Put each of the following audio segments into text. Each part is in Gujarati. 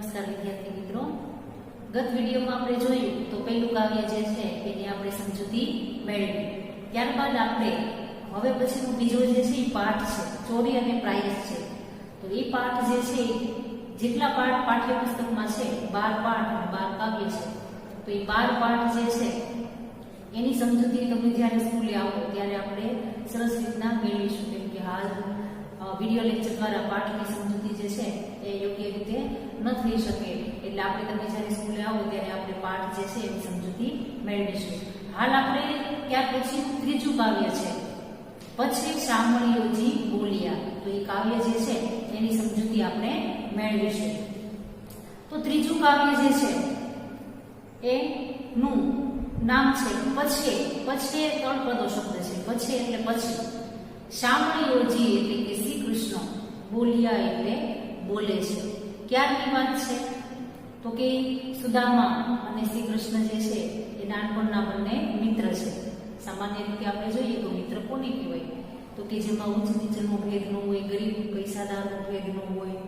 નમસ્કાર વિદ્યાર્થી મિત્રો, ગત વિડીયોમાં આપણે જોયું તો પહેલું કાવ્ય જે છે એની આપણે સમજૂતી મેળવી. ત્યારબાદ આપણે હવે પછીનો બીજો જે છે એ પાઠ છે, ચોરી અને પ્રાઇઝ છે. તો એ પાઠ જે છે, જેટલા પાઠ પાઠ્યપુસ્તકમાં છે 12 પાઠ અને 12 કાવ્ય છે. તો એ 12 પાઠ જે છે એની સમજૂતી તમે જ્યારે સ્કૂલે આવો ત્યારે આપણે સરસ રીતના મેળવીશું, કેમ કે હાલ વિડીયો લેક્ચર દ્વારા પાઠની સમજૂતી જે છે એ યોગ્ય રીતે ન થઈ શકે. એટલે આપણે તમે જ્યારે સ્કૂલે આવો ત્યારે આપણે પાઠ જે છે એની સમજૂતી મેળવીશું. હાલ આપણે ત્યાર પછી ત્રીજું કાવ્ય છે, પછી શામળીઓજી બોલિયા. તો એ કાવ્ય જે છે એની સમજૂતી આપણે મેળવીશું. તો ત્રીજું કાવ્ય જે છે એનું નામ છે પછી. પછી એ તળપદો શબ્દ છે, પછી એટલે પછી. શામળીઓજી એટલે કે શ્રી કૃષ્ણ, બોલિયા એટલે બોલે છે. ક્યારની વાત છે તો કે સુદામા અને શ્રી કૃષ્ણ જે છે એ નાનપણના બંને મિત્ર છે. સામાન્ય રીતે આપણે જોઈએ તો મિત્ર કોને કહેવાય? તો કે જેમાં ઉચ્ચ નીચનો ભેદ ન હોય, ગરીબ પૈસાદારનો ભેદ ન હોય,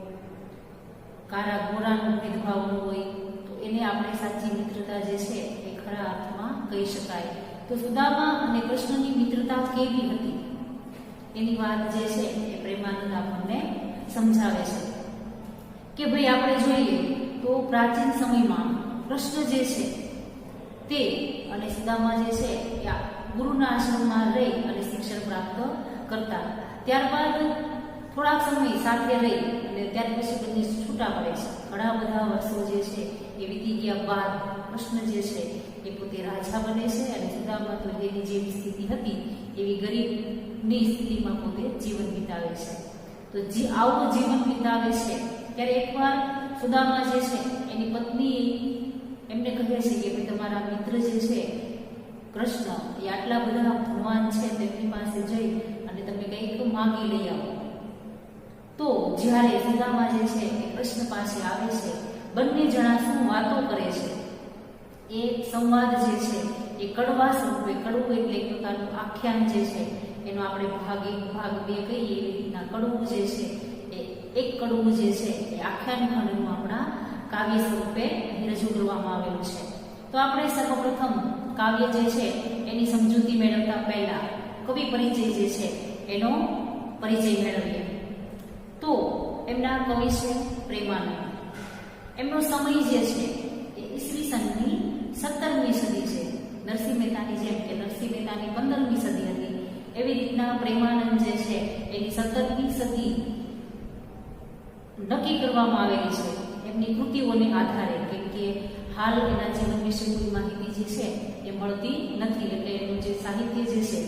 કારા ગોરાનો ભેદભાવ ન હોય, તો એને આપણે સાચી મિત્રતા જે છે એ ખરા અર્થમાં કહી શકાય. તો સુદામા અને કૃષ્ણની મિત્રતા કેવી હતી એની વાત જે છે એ પ્રેમાનંદ આપણને સમજાવે છે કે ભાઈ આપણે જોઈએ તો પ્રાચીન સમયમાં કૃષ્ણ જે છે તે અને સુદામા જે છે એ ગુરુના આશ્રમમાં રહી અને શિક્ષણ પ્રાપ્ત કરતા. ત્યારબાદ થોડાક સમય સાથે રહી અને ત્યાર પછી બંને છૂટા પડે છે. ઘણા બધા વર્ષો જે છે એ વીતી ગયા બાદ કૃષ્ણ જે છે એ પોતે રાજા બને છે અને સુદામા તો એની જેવી સ્થિતિ હતી એવી ગરીબની સ્થિતિમાં પોતે જીવન વિતાવે છે. તો જે આવું જીવન વિતાવે છે ત્યારે એકવાર સુદામા જે છે એની પત્ની એમને કહે છે કે ભાઈ તમારા મિત્ર જે છે કૃષ્ણ એ આટલા બધા ધનવાન છે, તેમની પાસે જઈ અને તમે કંઈક માંગી લઈ આવો. તો જ્યારે સુદામા જે છે એ કૃષ્ણ પાસે આવે છે, બંને જણા શું વાતો કરે છે એ સંવાદ જે છે એ કડવા સ્વરૂપે, કડવું એટલે એક પ્રકારનું આખ્યાન જે છે એનો આપણે ભાગ 1 ભાગ 2 કહીએ એવી રીતના કડવું જે છે એ એક કડવું જે છે એ આખ્યાન ખંડનું આપણા કાવ્ય સ્વરૂપે રજૂ કરવામાં આવેલું છે. તો આપણે સર્વપ્રથમ કાવ્ય જે છે એની સમજૂતી મેળવતા પહેલા કવિ પરિચય જે છે એનો પરિચય મેળવીએ. તો એમના કવિ છે પ્રેમાનંદ. એમનો સમય જે છે એ ઈસવીસનની 17મી સદી છે. નરસિંહ મહેતાની જેમ કે નરસિંહ મહેતાની 15મી સદી હતી એવી રીતના પ્રેમાનંદ જે છે એની 17મી સદી નક્કી કરવામાં આવેલી છે એમની કૃતિઓને આધારે, કેમ કે હાલ એના જીવન વિશે કોઈ માહિતી જે છે એ મળતી નથી. એટલે એનું જે સાહિત્ય જે છે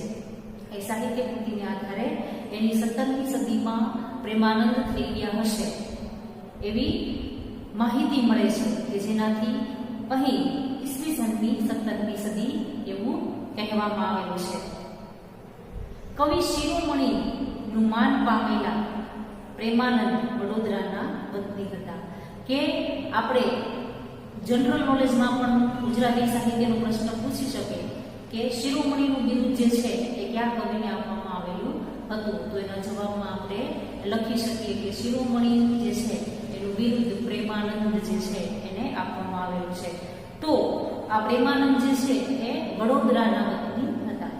એ સાહિત્ય કૃતિને આધારે એની 17મી સદીમાં પ્રેમાનંદ થઈ ગયા હશે એવી માહિતી મળે છે, કે જેનાથી અહીં ઈસવીસનની 17મી સદી એવું કહેવામાં આવેલું છે. કવિ શિરોમણીનું માન પામેલા પ્રેમાનંદ વડોદરાના વતની હતા. કે આપણે જનરલ નોલેજમાં પણ ગુજરાતી સાહિત્યનો પ્રશ્ન પૂછી શકે કે શિરોમણીનું બિરુદ જે છે એ કયા કવિને આપવામાં આવેલું હતું? તો એના જવાબમાં આપણે લખી શકીએ કે શિરોમણી જે છે એનું બિરુદ પ્રેમાનંદ જે છે એને આપવામાં આવેલું છે. તો આ પ્રેમાનંદ જે છે એ વડોદરાના વતની હતા.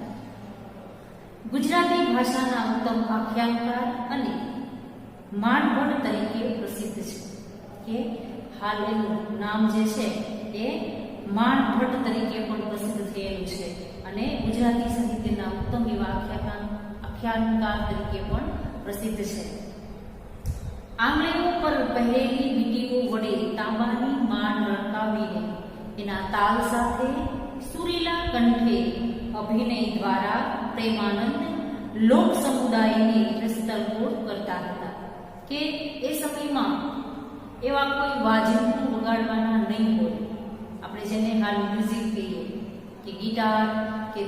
ગુજરાતી ભાષાના ઉત્તમ આખ્યાનકાર અને માનભટ્ટ તરીકે પ્રસિદ્ધ છે. કે હાલ એનું નામ જે છે એ માનભટ્ટ તરીકે પણ પ્રસિદ્ધ થયેલું છે અને ગુજરાતી સાહિત્યના ઉત્તમ એવા આખ્યાનકાર તરીકે પણ પ્રસિદ્ધ છે. આંગળીઓ પર પહેરેલી વીંટીઓ વડે તાંબાની માન રણકાવીને એના તાલ સાથે સુરીલા કંઠે અભિનય દ્વારા પ્રેમાનંદ લોક સમુદાયને રસતરબોળ કરતા હતા. કે એ સમયમાં એવા કોઈ વાજિંત્રો વગાડવાના નહીં હોય, આપણે જેને હાલ મ્યુઝિક કહીએ, કે ગિટાર કે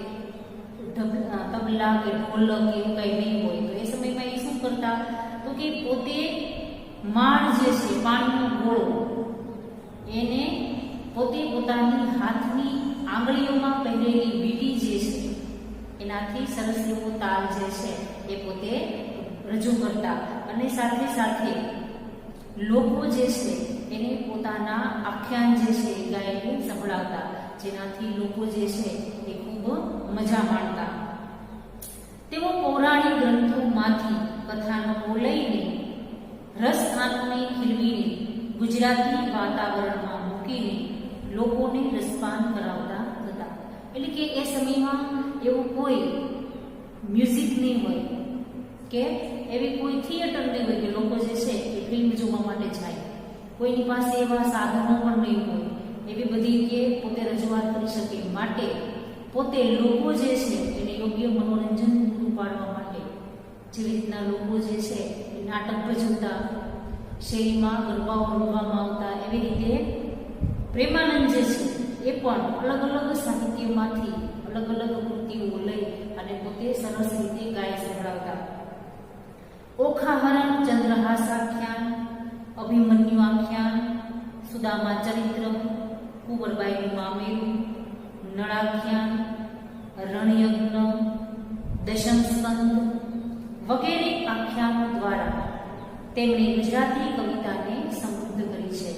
તબલા કે ઢોલક કે એવું કંઈ નહીં હોય. તો એ સમયમાં એ શું કરતા? તો કે પોતે માળ જે છે, પાણીનો ગોળો, એને પોતે પોતાની હાથની આંગળીઓમાં પહેરેલી વીંટી જે છે એનાથી સરસ એવો તાલ જે છે એ પોતે રજૂ કરતા અને સાથે સાથે લોકો જે છે એને પોતાના આખ્યાન જે છે એ ગાઈને સંભળાવતા, જેનાથી લોકો જે છે એ ખૂબ મજા માણતા. તેઓ પૌરાણિક ગ્રંથોમાંથી કથાનકો લઈને રસધાનોને ખીલવીને ગુજરાતી વાતાવરણમાં મૂકીને લોકોને રસપાન કરાવતા હતા. એટલે કે એ સમયમાં એવું કોઈ મ્યુઝિક નહીં હોય કે એવી કોઈ થિયેટર નહીં હોય કે લોકો જે છે એ ફિલ્મ જોવા માટે જાય. કોઈની પાસે એવા સાધનો પણ નહીં હોય એવી બધી કે પોતે રજૂઆત કરી શકે માટે પોતે લોકો જે છે એને યોગ્ય મનોરંજન પૂરું પાડવા માટે જેવી રીતના લોકો જે છે એ નાટક ભજવતા, શેરીમાં ગરબાઓ રમવામાં આવતા, એવી રીતે પ્રેમાનંદ જે છે એ પણ અલગ અલગ સાહિત્યમાંથી અલગ અલગ કૃતિઓ લઈ અને પોતે સરસ રીતે ગાય સંભળાવતા. ઓખાહરણ ચંદ્રહાસાખ્યાન, અભિમન્યુ આખ્યાન, સુદામા ચરિત્ર, કુંવરબાઈનું મામેરું, નળાખ્યાન, રણયજ્ઞ, દશમસ્કંદ વગેરે આખ્યાનો દ્વારા તેમણે ગુજરાતી કવિતાને સમૃદ્ધ કરી છે.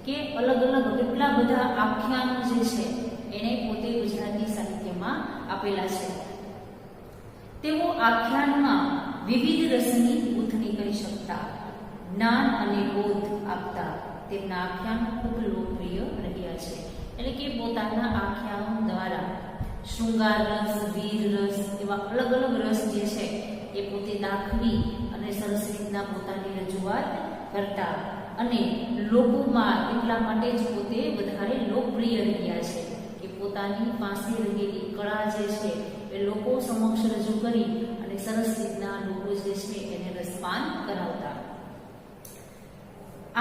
કે અલગ અલગ કેટલા બધા આખ્યાનો જે છે એણે પોતે ગુજરાતી સાહિત્યમાં આપેલા છે. તેઓ આખ્યાનમાં વિવિધ રસની ગૂંથણી કરી શકતા, જ્ઞાન અને બોધ આપતા. તેમના આખ્યાનો ખૂબ લોકપ્રિય રહ્યા છે. એટલે કે પોતાના આખ્યાનો દ્વારા શૃંગાર રસ, વીર રસ એવા અલગ અલગ રસ જે છે એ પોતે દાખવી અને સરસ રીતના પોતાની રજૂઆત કરતા અને લોકોમાં એટલા માટે જ પોતે વધારે લોકપ્રિય રહ્યા છે કે પોતાની પાસે રહેલી કળા જે છે એ લોકો સમક્ષ રજૂ કરી અને સરસ રીતના લોકો જે છે એને રસપાન કરાવતા.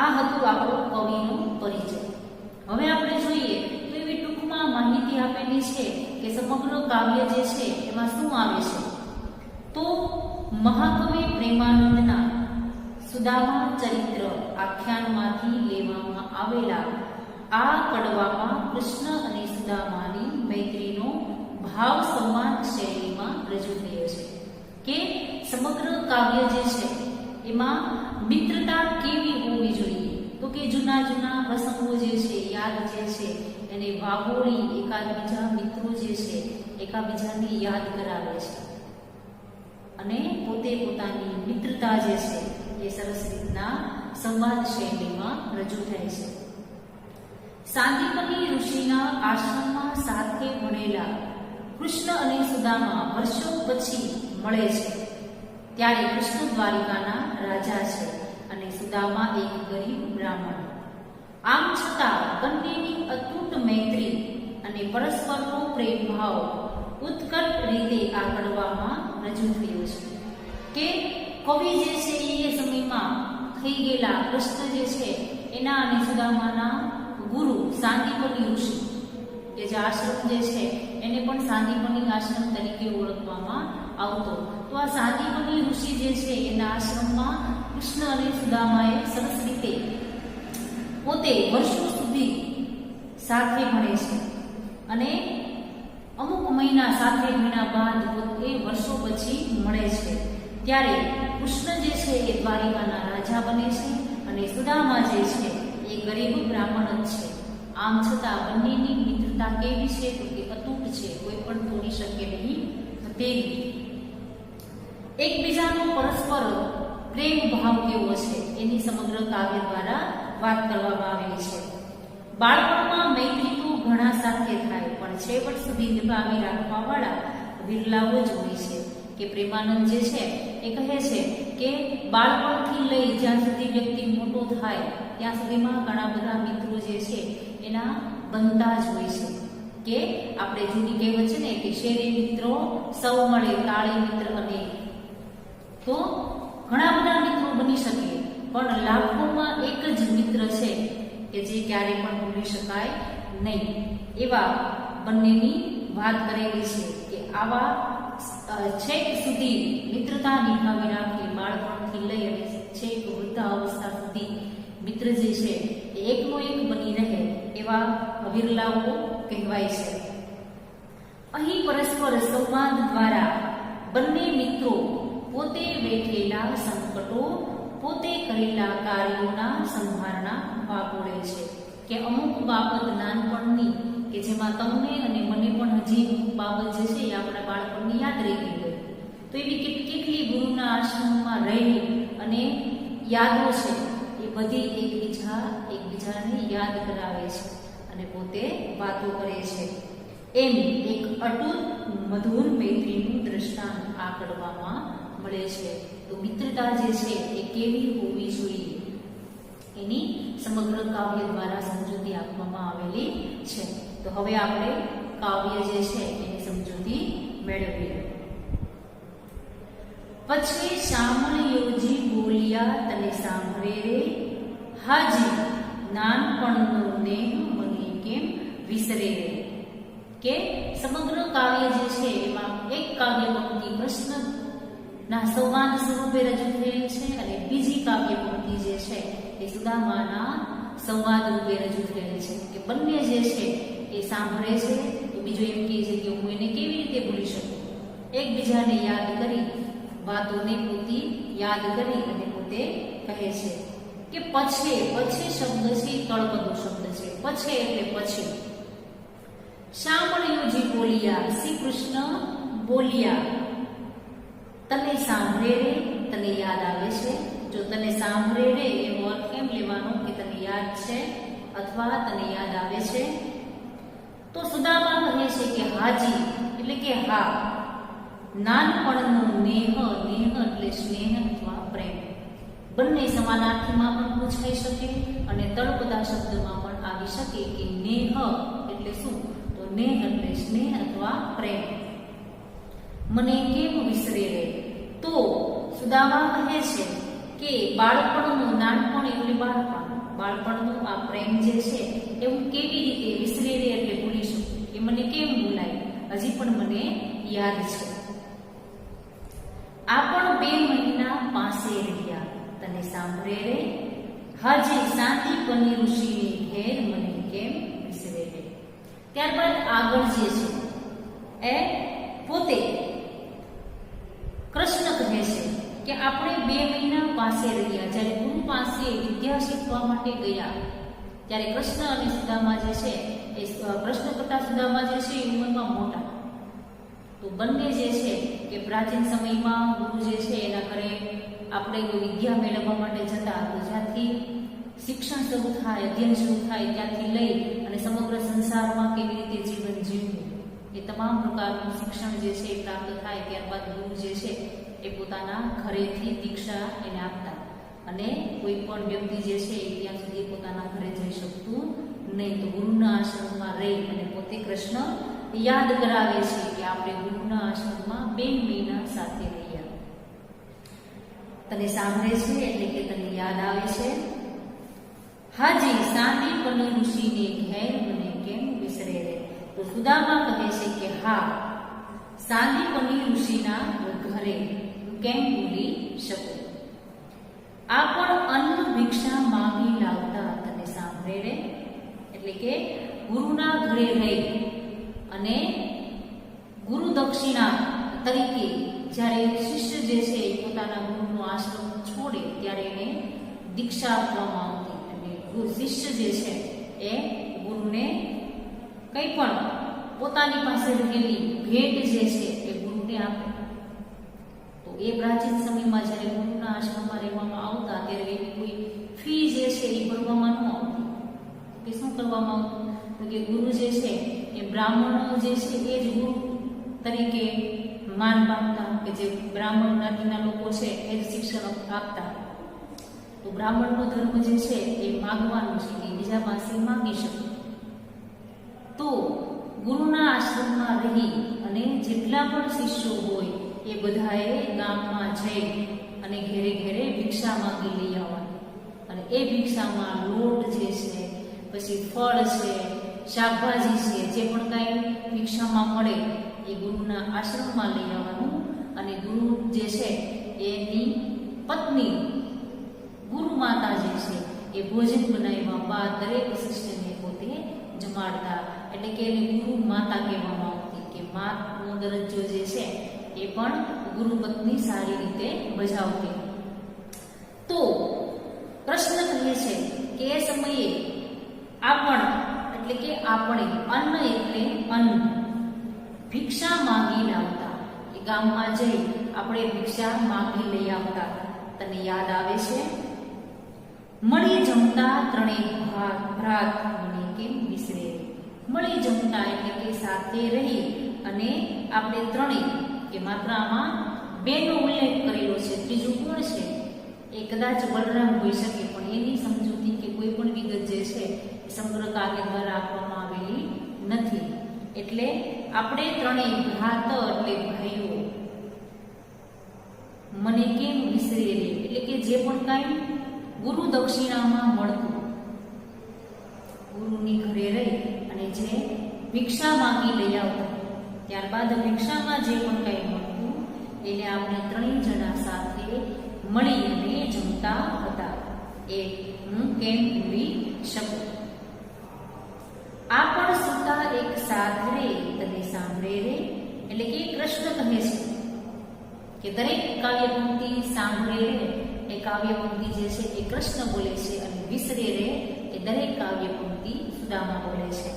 આ હતું આપણો કવિનો પરિચય. હવે આપણે જોઈએ તો એવી ટૂંકમાં માહિતી આપેલી છે કે સમગ્ર કાવ્ય જે છે એમાં શું આવે છે. તો મહાકવિ પ્રેમાનંદના સુદામા ચરિત્ર આખ્યાનમાંથી લેવામાં આવેલા આ કડવામાં કૃષ્ણ અને સુદામાની મૈત્રીનો ભાવ સંવાદ શૈલીમાં રજૂ થયો છે. કે સમગ્ર કાવ્ય જે છે એમાં મિત્રતા કેવી હોવી જોઈએ. તો કે જૂના જૂના પ્રસંગો જે છે, યાદ જે છે એને વાગોળી એકાબીજા મિત્રો જે છે એકાબીજાને યાદ કરાવે છે અને પોતે પોતાની મિત્રતા જે છે એ સરસ રીતના સંવાદ શૈલીમાં રજૂ થાય છે. સાંદીપની ઋષિના આશ્રમમાં સાથે ભણેલા કૃષ્ણ અને સુદામા વર્ષો પછી મળે છે. ત્યારે કૃષ્ણ દ્વારિકાના રાજા છે અને સુદામા એક ગરીબ બ્રાહ્મણ. આમ છતાં બંનેની અતૂટ મૈત્રી અને પરસ્પરનો પ્રેમ ભાવ ઉત્કટ રીતે આ કડવામાં રજૂ થયો છે. કે કવિ જે છે એ સમયમાં થઈ ગયેલા કૃષ્ણ જે છે એના અને સુદામાના ગુરુ સાંદીપની ઋષિ કે જે આશ્રમ જે છે એને પણ સાંદીપની આશ્રમ તરીકે ઓળખવામાં આવતો. તો આ સાંદીપની ઋષિ જે છે એના આશ્રમમાં કૃષ્ણ અને સુદામાએ સરસ રીતે પોતે વર્ષો સુધી સાથે ભણે છે અને અમુક મહિના સાથે ભણ્યા બાદ પોતે વર્ષો પછી મળે છે. ત્યારે કૃષ્ણ જે છે એ દ્વારિકાના રાજા બને છે અને સુદામા જે છે એ ગરીબ બ્રાહ્મણ જ છે. આમ છતાં બંનેની મિત્રતા કેવી છે તો કે અતૂટ છે, કોઈ પણ તોડી શકે નહીં તેવી. એકબીજાનો પરસ્પર પ્રેમ ભાવ કેવો છે એની સમગ્ર કાવ્ય દ્વારા વાત કરવામાં આવેલી છે. બાળપણમાં મૈત્રી તો ઘણા સાથે થાય પણ છેવટ સુધી નિભાવી રાખવા વાળા વિરલાઓ જ હોય છે. કે પ્રેમાનંદ જે છે એ કહે છે કે બાળપણથી લઈ જ્યાં સુધી વ્યક્તિ મોટો થાય ત્યાં સુધીમાં ઘણા બધા મિત્રો જે છે એના બનતા જ હોય છે. કે આપણે જૂની કહેવત છે ને કે શેરી મિત્રો સૌ મળે તાળી મિત્ર અને. તો ઘણા બધા મિત્રો બની શકે પણ લાખોમાં એક જ મિત્ર છે કે જે ક્યારેય પણ ભૂલી શકાય નહીં. એવા બંનેની વાત કરેલી છે કે આવા છેક સુધી મિત્રતા નિભાવી રાખી બાળપણથી લઈ અને છેક વૃદ્ધાવસ્થા સુધી મિત્ર જે છે એ એકનો એક બની રહે એવા વિરલાઓ કહેવાય છે. અહીં પરસ્પર સંવાદ દ્વારા બંને મિત્રો પોતે વેઠેલા સંકટો, પોતે કરેલા કાર્યોના સંભારણા વાગોળે છે કે અમુક બાબત નાનપણની કે જેમાં તમને અને મને પણ હજી અમુક બાબત જે છે એ આપણા બાળપણની યાદ રહી ગઈ હોય, તો એવી કેટલી ગુરુના આશ્રમમાં રહી અને યાદો છે એ બધી એકબીજાને યાદ કરાવે છે અને પોતે વાતો કરે છે. એમ એક અટૂટ મધુર મૈત્રીનું દ્રષ્ટાંત આ કરવામાં મળે છે. તો મિત્રતા જે છે એ કેવી હોવી જોઈએ એની સમગ્ર કાવ્ય દ્વારા સમજૂતી આપવામાં આવેલી છે. તો હવે આપણે કાવ્ય જે છે એની સમજૂતી મેળવીએ. પછી શામળિયોજી બોલ્યા તને સાંભળે રે, હાજી નાનપણનો નેહ મને કેમ વિસરે રે. કે સમગ્ર કાવ્ય જે છે એમાં એક કાવ્ય પંક્તિ કૃષ્ણના સંવાદ સ્વરૂપે રજૂ થયેલ છે અને બીજી કાવ્ય પંક્તિ જે છે એ સુદામાના સંવાદ રૂપે રજૂ થયેલ છે. કે બંને જે છે એ સાંભળે છે તો બીજું એમ કહે છે કે હું એને કેવી રીતે ભૂલી શકું. એકબીજાને યાદ કરી, વાતોને પોતે યાદ કરી અને પોતે કહે છે કે પછી શબ્દ છે તળપદો શબ્દ છે. પછી એટલે પછી. શામળિયોજી બોલ્યા, શ્રી કૃષ્ણ બોલ્યા, તને સાંભળે રે, તને યાદ આવે છે. જો તને સાંભળે રે એનો અર્થ કેમ લેવાનો કે તને યાદ છે અથવા તને યાદ આવે છે. તો સુદામા કહે છે કે હાજી એટલે કે હા. નાનપણનો નેહ એટલે સ્નેહ અથવા પ્રેમ, બંને સમાનાર્થીમાં પણ પૂછાઈ શકે અને તળપદા શબ્દમાં પણ આવી શકે કે નેહ એટલે શું? તો નેહ એટલે સ્નેહ અથવા પ્રેમ. મને કેમ વિસરે રે. તો સુદામા કહે છે કે બાળપણનું, નાનપણ એટલે બાળપણનો આ પ્રેમ જે છે એ હું કેવી રીતે વિસરે રે એટલે ભૂલી શકું, એ મને કેમ ભૂલાય, હજી પણ મને યાદ છે. આ પણ 2 મહિના પાસે રહ્યા, તને સાંભળે રે, હાજી સાંદીપની ઋષિને ઘેર મને કેમ વિસરે રે. ત્યારબાદ આગળ જે છે એ પોતે કૃષ્ણ કહે છે કે આપણે 2 મહિના પાસે રહ્યા. જ્યારે ગુરુ પાસે વિદ્યા શીખવા માટે ગયા ત્યારે કૃષ્ણ અને સુદામા જે છે એ કૃષ્ણ કરતા સુદામા જે છે એ ઉંમરમાં મોટા. તો બંને જે છે કે પ્રાચીન સમયમાં ગુરુ જે છે એના ઘરે આપણે વિદ્યા મેળવવા માટે જતા, તો જ્યાંથી શિક્ષણ શરૂ થાય, અધ્યયન શરૂ થાય ત્યાંથી લઈ અને સમગ્ર સંસારમાં કેવી રીતે જીવન જીવવું એ તમામ પ્રકારનું શિક્ષણ જે છે એ પ્રાપ્ત થાય. ત્યારબાદ ગુરુ જે છે એ પોતાના ઘરેથી દીક્ષા એને આપતા અને કોઈ પણ વ્યક્તિ જે છે એ ત્યાં સુધી પોતાના ઘરે જઈ શકતું નહીં. તો ગુરુના આશ્રમમાં રહી અને પોતે કૃષ્ણ યાદ કરાવે છે કે આપણે ગુરુના આશ્રમમાં 2 મહિના સાથે રહ્યા. તને સાંભળે છે એટલે કે તને યાદ આવે છે. હાજી સાંદીપની ઋષિને ઘેર મને કેમ વિસરે રે. તો સુદામા કહે છે કે હા, સાંદીપની ઋષિના ઘરે કેમ ભૂલી શકું. આ પણ અન્ન ભિક્ષા માંગી લાવતા તને સાંભળે રે. એટલે કે ગુરુના ઘરે રહી અને ગુરુ દક્ષિણા તરીકે જ્યારે શિષ્ય જે છે એ પોતાના ગુરુનો આશ્રમ છોડે ત્યારે એને દીક્ષા આપવામાં આવતી અને શિષ્ય જે છે એ ગુરુને કંઈ પણ પોતાની પાસે રહેલી ભેટ જે છે એ ગુરુને આપે. તો એ પ્રાચીન સમયમાં જ્યારે ગુરુના આશ્રમમાં રહેવામાં આવતા ત્યારે એની કોઈ ફી જે છે એ ભરવામાં ન આવતી. કે શું કરવામાં આવતું? તો કે ગુરુ જે છે એ બ્રાહ્મણો જે છે એ જ ગુરુ તરીકે માન પામતા, કે જે બ્રાહ્મણ જ્ઞાતિના લોકો છે એ જ શિક્ષણ આપતા. તો બ્રાહ્મણનો ધર્મ જે છે એ માગવાનો છે કે બીજા પાસે માગી શકે. તો ગુરુના આશ્રમમાં રહી અને જેટલા પણ શિષ્યો હોય એ બધાએ ગામમાં જઈ અને ઘેરે ઘેરે ભિક્ષા માંગી લઈ આવવાની અને એ ભિક્ષામાં લોટ જે છે, પછી ફળ છે, શાકભાજી છે, જે પણ કાંઈ ભિક્ષામાં મળે એ ગુરુના આશ્રમમાં લઈ આવવાનું અને ગુરુ જે છે એની પત્ની ગુરુ માતા જે છે એ ભોજન બનાવ્યા બાદ દરેક શિષ્યને પોતે જમાડતા. એટલે કે એને ગુરુ માતા કહેવામાં આવતી કે માનો દરજ્જો જે છે એ પણ ગુરુ પત્ની સારી રીતે બજાવતી. તો કૃષ્ણ કહે છે કે એ સમયે આપણે અન્ન એટલે અન્ન ભિક્ષા માંગી લાવતા, કે ગામમાં જઈ આપણે ભિક્ષા માંગી લઈ આવતા. તને યાદ આવે છે? મળી જમતા ત્રણેય ભ્રાત મને કેમ વિસરે. મળી જમતા એટલે કે સાથે રહી અને આપણે ત્રણેય, કે માત્ર આમાં બેનો ઉલ્લેખ કરેલો છે. ત્રીજું કોણ છે? એ કદાચ બલરામ હોઈ શકે, પણ એની સમજૂતી કે કોઈ પણ વિગત જે છે એ સમગ્ર કાવ્ય દ્વારા આપવામાં આવેલી નથી. એટલે આપણે ત્રણેય ભ્રાત એટલે ભાઈઓ મને કેમ વિસરે રે, એટલે કે જે પણ કાંઈ ગુરુ દક્ષિણામાં મળતું, ગુરુની ઘરે રહી અને જે ભિક્ષા માંગી લઈ આવતા, ત્યારબાદ ભિક્ષામાં જે પણ કાંઈ મળતું એને આપણે ત્રણેય જણા સાથે મળી અને જમતા હતા. એ હું કેમ ભૂલી શકું. આ પણ સુતા એક સાથ રે તને સાંભળે રે, એટલે કે કૃષ્ણ કહે છે કે દરેક કાવ્ય પંક્તિ સાંભળે રે એ કાવ્ય પંક્તિ જે છે એ કૃષ્ણ બોલે છે, અને વિસરે રે એ દરેક કાવ્ય પંક્તિ સુદામા બોલે છે.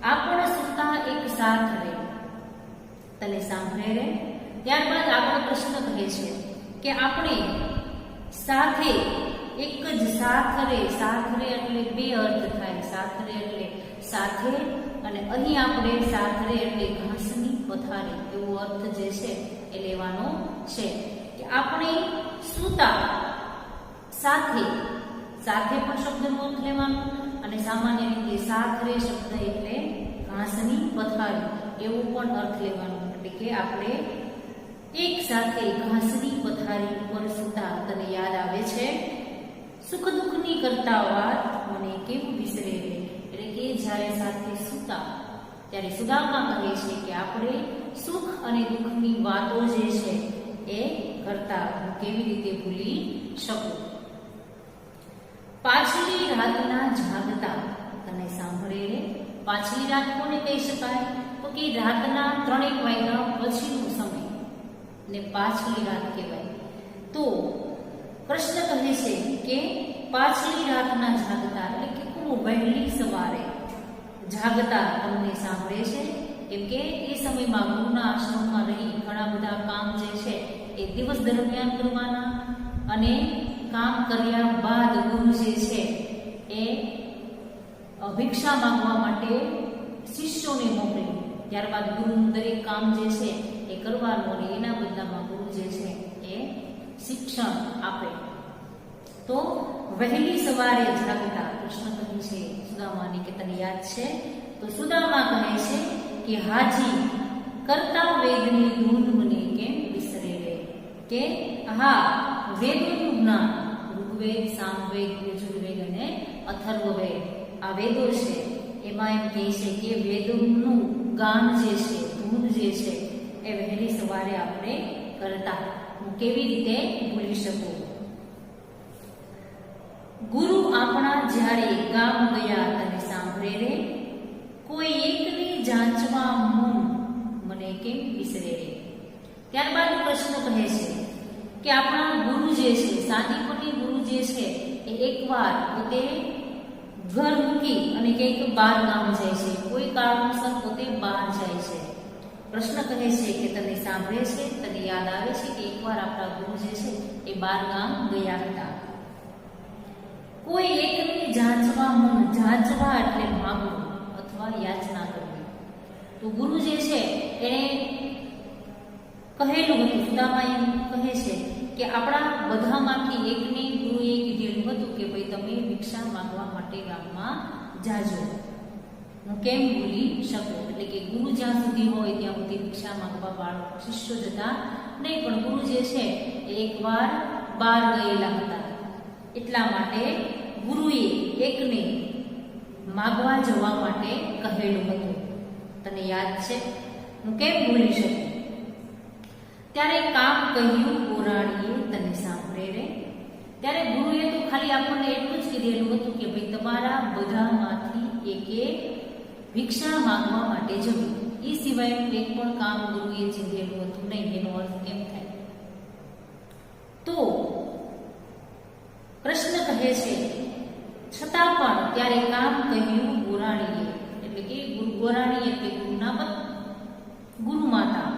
આ પણ સુતા એક સાથ રે તને સાંભળે રે. ત્યારબાદ આગળ કૃષ્ણ કહે છે કે આપણે સાથે એક જ સાથ રે. સાથ રે એટલે બે અર્થ થાય. સાથ રે એટલે સાથે, અને અહીં આપણે સાથ રે એટલે ઘાસની પથારી એવો અર્થ જે છે એ લેવાનો છે. કે આપણે સૂતા સાથે, સાથે પણ શબ્દનો અર્થ લેવાનો, અને સામાન્ય રીતે સાથ રે શબ્દ એટલે ઘાસની પથારી એવું પણ અર્થ લેવાનો. એટલે કે આપણે એક સાથે ઘાસની પથારી ઉપર સૂતા. તને યાદ આવે છે? સુખ દુઃખની કરતા વાત મને કેમ વિસરે રે, એટલે કે જ્યારે સાથે સૂતા ત્યારે સુદામા કહે છે કે આપણે સુખ અને દુઃખની વાતો જે છે એ કરતા, હું કેવી રીતે ભૂલી શકું. પાછલી રાતના જાગતા તને સાંભળે રે. પાછલી રાત કોને કહી શકાય? તો કે રાતના 3 વાગ્યા પછીનો સમય ને પાછલી રાત કહેવાય. તો કૃષ્ણ કહે છે કે પાછલી રાતના જાગતા, એટલે કે ખૂબ વહેલી સવારે જાગતા તમને સાંભળે છે. કેમ કે એ સમયમાં ગુરુના આશ્રમમાં રહી ઘણા બધા કામ જે છે એ દિવસ દરમિયાન કરવાના, અને કામ કર્યા બાદ ગુરુ જે છે એ ભિક્ષા માંગવા માટે શિષ્યોને મોકલે. ત્યારબાદ ગુરુનું દરેક કામ જે છે એ કરવાનું, અને એના બદલામાં ગુરુ જે છે એ શિક્ષણ આપે. તો વહેલી સવારે જાગતા કૃષ્ણ કહે છે સુદામાને કે તને યાદ છે? તો સુદામા કહે છે કે હાજી કરતા વેદની ધૂન મને કેમ વિસરે રે. કે હા, વેદોનું જ્ઞાન, ઋગ્વેદ, સામવેદ, યજુર્વેદ અને અથર્વવેદ આ વેદો છે, એમાં એમ કહે છે કે વેદોનું ગાન જે છે, ધૂન જે છે એ વહેલી સવારે આપણે કરતા. હું કેવી રીતે ભૂલી શકું. ગુરુ આપણા જ્યારે ગામ ગયા તને સાંભળે રે. કોઈ એકને જાંચવા મન મને કેમ વિસરે રે. ત્યારબાદ કૃષ્ણ કહે છે કે આપણા ગુરુ જે છે, સાંદીપની ગુરુ જે છે એ એકવાર પોતે ઘર મૂકી અને કંઈક બહાર ગામ જાય છે. કોઈ કારણોસર પોતે બહાર જાય છે. કૃષ્ણ કહે છે કે તને સાંભળે છે, તને યાદ આવે છે કે એકવાર આપણા ગુરુ જે છે એ બહાર ગામ ગયા હતા. કોઈ એકને જાંચવા મન, જાંચવા એટલે માંગવું અથવા યાચના કરવી. તો ગુરુ જે છે એને કહેલું હતું, સુદામા એમ કહે છે કે આપણા બધામાંથી એકને ગુરુએ કીધેલું હતું કે ભાઈ તમે ભિક્ષા માંગવા માટે ગામમાં જાજો. હું કેમ ભૂલી શકું. એટલે કે ગુરુ જ્યાં સુધી હોય ત્યાં સુધી ભિક્ષા માંગવા બાળકો શિષ્યો જતા નહીં, પણ ગુરુ જે છે એ એકવાર બહાર ગયેલા હતા. એટલા માટે ગુરુએ એકને માગવા જવા માટે કહેલું હતું. તને યાદ છે? હું કેમ ભૂલી શકું. ત્યારે કામ કહ્યું પુરાણીએ તને સાંભળે રે. ત્યારે ગુરુએ તો ખાલી આપણને એટલું જ કીધેલું હતું કે ભાઈ તમારા બધામાંથી એકે ભિક્ષા માંગવા માટે જવું. એ સિવાય એક પણ કામ ગુરુએ ચીધેલું હતું નહીં. એનો અર્થ કેમ થાય? તો કૃષ્ણ કહે છે છતાં પણ ત્યારે કામ કહ્યું ગોરાણીએ, એટલે કે ગોરાણી એટલે ગુરુના ગુરુ માતા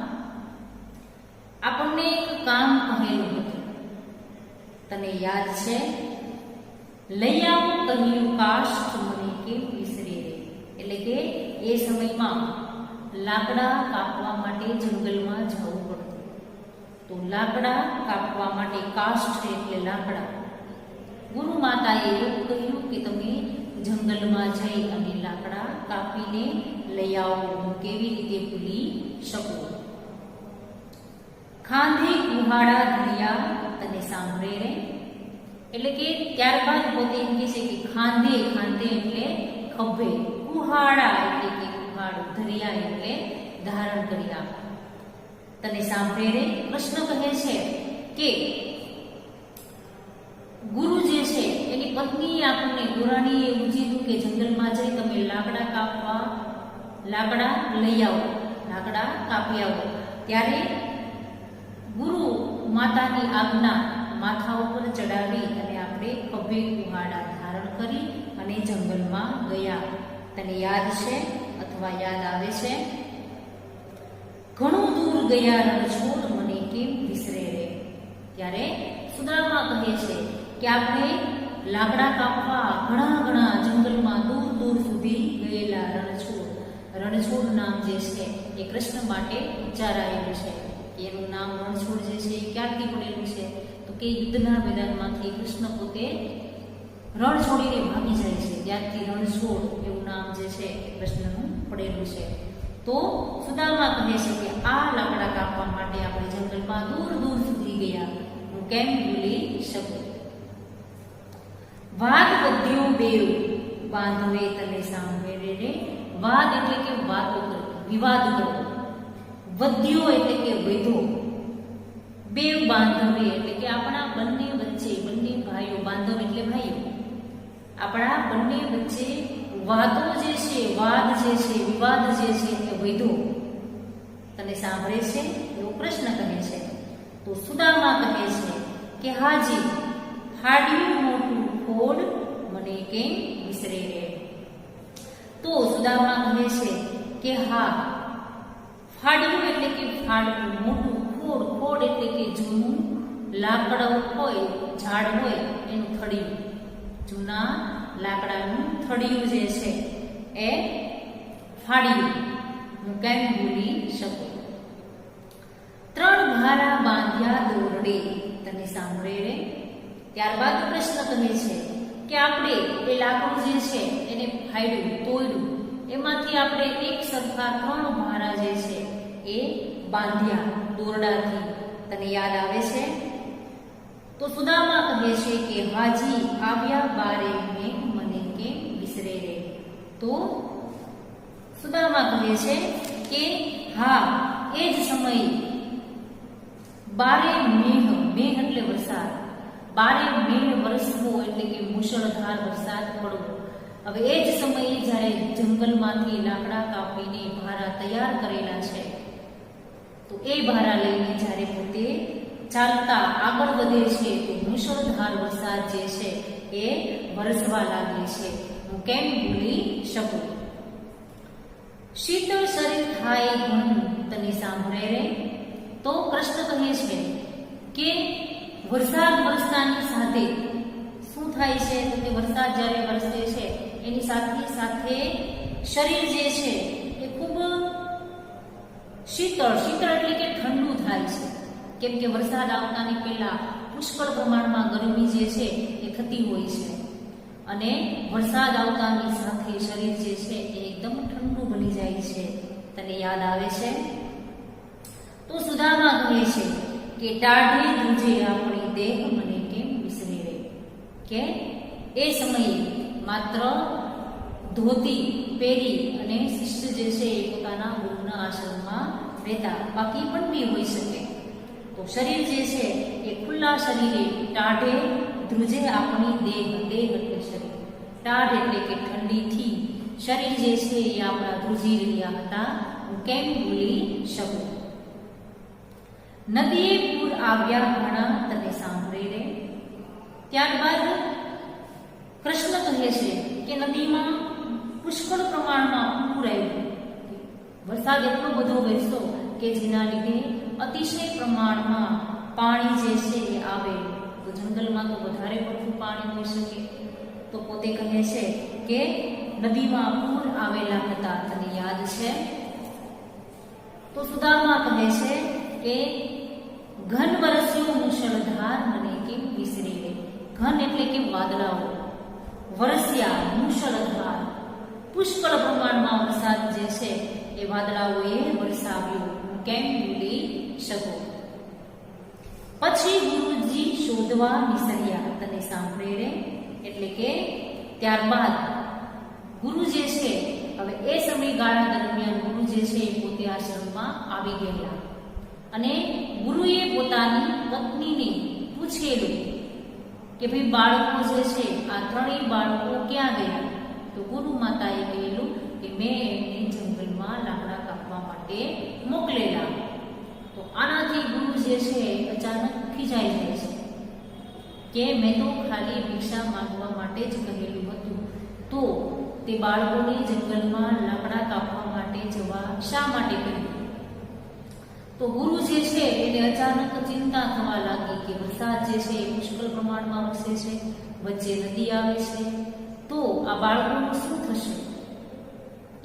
આપણને એક કામ કહેલું હતું, તને યાદ છે? લઈ આવો કહ્યું કાષ્ઠ મને કેમ વિસરે રે. એટલે કે એ સમયમાં લાકડા કાપવા માટે જંગલમાં જવું પડતું. તો લાકડા કાપવા માટે કાષ્ઠ એટલે લાકડા. ગુરુ માતાએ એવું કહ્યું કે તમે જંગલમાં જઈ અને લાકડા કાપીને લઈ આવો. હું કેવી રીતે ભૂલી શકું? ખાંધે કુહાડા ધરિયા તને સાંભળે રે. એટલે કે ત્યારબાદ પોતે એમ કહે છે કે ખાંધે, ખાંધે એટલે ખભે, કુહાડા એટલે કે કુહાડું, ધરિયા એટલે ધારણ કર્યા, તને સાંભળે રે. કૃષ્ણ કહે છે કે ગુરુ જે છે એની પત્ની આપણને ગોરાણીએ એવું કીધું કે જંગલમાં જઈ તમે લાકડા કાપવા, લાકડા લઈ આવો, લાકડા કાપી આવો. ત્યારે ગુરુ માતાની આજ્ઞા માથા ઉપર ચડાવી અને આપણે ખભે કુહાડા ધારણ કરી અને જંગલમાં ગયા. તને યાદ છે અથવા યાદ આવે છે? ઘણું દૂર ગયા રણછોડ મને કેમ વિસરે રે. ત્યારે સુદામા કહે છે કે આપણે લાકડા કાપવા ઘણા જંગલમાં દૂર દૂર સુધી ગયેલા રણછોડ. રણછોડ નામ જે છે એ કૃષ્ણ માટે ઉચ્ચારાયેલું છે. એનું નામ રણછોડ જે છે એ ક્યારથી પડેલું છે? તો કે યુદ્ધના મેદાનમાંથી કૃષ્ણ પોતે રણ છોડીને ભાગી જાય છે, ત્યારથી રણછોડ એવું નામ જે છે એ કૃષ્ણનું પડેલું છે. તો સુદામા કહે છે કે આ લાકડા કાપવા માટે આપણે જંગલમાં દૂર દૂર સુધી ગયા, હું કેમ ભૂલી શકું? વાદ વધ્યો બેવ બાંધવે તને સાંભળે રે. વાદ એટલે કે વાતો કરો, વિવાદ કરો. વધ્યો એટલે કે વધ્યો. બેવ બાંધવે એટલે કે આપણા બંને વચ્ચે, બંને ભાઈઓ, બાંધવ એટલે ભાઈઓ, આપણા બંને વચ્ચે વાતો જે છે, વાદ જે છે, વિવાદ જે છે એ વધ્યો, તને સાંભળે છે એવો પ્રશ્ન કહે છે. તો સુદામા કહે છે કે હાજી, હાડ્યું મોટું ખોડ મને કેમ વિસરે રે. તો સુદામા કહે છે કે હા, ફાડ્યું એટલે કે ફાડવું, મોટું, ખોડ, ખોડ એટલે કે જૂનું લાકડું હોય, ઝાડ હોય એનું થડિયું, જૂના લાકડાનું થડિયું જે છે એ ફાડ્યું, હું કેમ ભૂલી શકું? ત્રણ ભારા બાંધ્યા દોરડે તને સાંભળે રે. ત્યારબાદ પ્રશ્ન કહે છે કે આપણે એ લાકડું જે છે એને ફાડ્યું, તોડ્યું, એમાંથી આપણે એક સરખા ત્રણ ભારા જે છે એ બાંધ્યા દોરડાથી, તને યાદ આવે છે? તો સુદામા કહે છે કે હાજી, આવ્યા બારે મેં મને કેમ વિસરે રે. તો સુદામા કહે છે કે હા, એ જ સમયે બારે મેઘ, મેઘ એટલે વરસાદ, બારે મેઘ વરસવો એટલે કે મુશળધાર વરસાદ પડવો. હવે એ જ સમયે જ્યારે જંગલમાંથી લાકડા કાપીને ભારા તૈયાર કરેલા છે, તો એ ભારા લઈને જ્યારે પોતે ચાલતા આગળ વધે છે તો મુશળધાર વરસાદ જે છે એ વરસવા લાગે છે, હું કેમ ભૂલી શકું? શીતળ શરીર થાય ઘન તને સાંભળે રે. તો કૃષ્ણ કહે છે કે વરસાદ વરસતાની સાથે શું થાય છે? તો કે વરસાદ જ્યારે વરસે છે એની સાથે સાથે શરીર જે છે એ ખૂબ શીતળ, શીતળ એટલે કે ઠંડુ થાય છે. કેમ કે વરસાદ આવતાની પહેલા પુષ્કળ પ્રમાણમાં ગરમી જે છે એ થતી હોય છે, અને વરસાદ આવતાની સાથે શરીર જે છે એ એકદમ ઠંડુ બની જાય છે, તને યાદ આવે છે? તો સુદામા કહે છે કે ટાઢે ધ્રુજે આપણી દેહ મને કેમ વિસરે રે. કે એ સમયે માત્ર ધોતી પહેરી અને શિષ્ય જે છે એ પોતાના ગુરુના આશ્રમમાં રહેતા, બાકી પણ બી હોઈ શકે. તો શરીર જે છે એ ખુલ્લા શરીરે ટાઢે ધ્રુજે આપણી દેહ, દેહ એટલે શરીર, ટાઢ એટલે કે ઠંડીથી શરીર જે છે એ આપણા ધ્રુજી રહ્યા હતા, હું કેમ ભૂલી શકું? નદીએ પૂર આવ્યા ઘણા તને સાંભળે રે. ત્યારબાદ કૃષ્ણ કહે છે કે નદીમાં પુષ્કળ પ્રમાણમાં પૂર આવ્યું, વરસાદ એટલો બધો વરસ્યો કે જેના લીધે અતિશય પ્રમાણમાં પાણી જે છે એ આવે. તો જંગલમાં તો વધારે પડતું પાણી હોઈ શકે. તો પોતે કહે છે કે નદીમાં પૂર આવેલા હતા, તને યાદ છે? તો સુદામા કહે છે કે ઘન વરસ્યો મુશળધાર મને કેમ વિસરી ગઈ. ઘન એટલે કે વાદળાઓ, વરસ્યા મુશળધાર પુષ્કળ પ્રમાણમાં વરસાદ જે છે એ વાદળાઓએ વરસાવ્યો, કેમ ભૂલી શકો. પછી ગુરુજી શોધવા નિસર્યા, તને સાંભળે રે. એટલે કે ત્યારબાદ ગુરુ જે છે, હવે એ સમયગાળા દરમિયાન ગુરુ જે છે એ પોતે આશ્રમમાં આવી ગયેલા અને ગુરુએ પોતાની પત્નીને પૂછેલું કે ભાઈ બાળકો જે છે, આ ત્રણેય બાળકો ક્યાં ગયા? તો ગુરુ માતાએ કહેલું કે મેં એમને જંગલમાં લાકડા કાપવા માટે મોકલેલા. તો આનાથી ગુરુ જે છે અચાનક ખીજાઈ જાય છે કે મેં તો ખાલી ભિક્ષા માંગવા માટે જ કહેલું હતું, તો તે બાળકોને જંગલમાં લાકડા કાપવા માટે જવા શા માટે કહ્યું? તો ગુરુ જે છે એને અચાનક ચિંતા થવા લાગી કે વરસાદ જે છે એ પુષ્કળ પ્રમાણમાં વરસે છે, વચ્ચે નદી આવે છે, તો આ બાળકોનું શું થશે?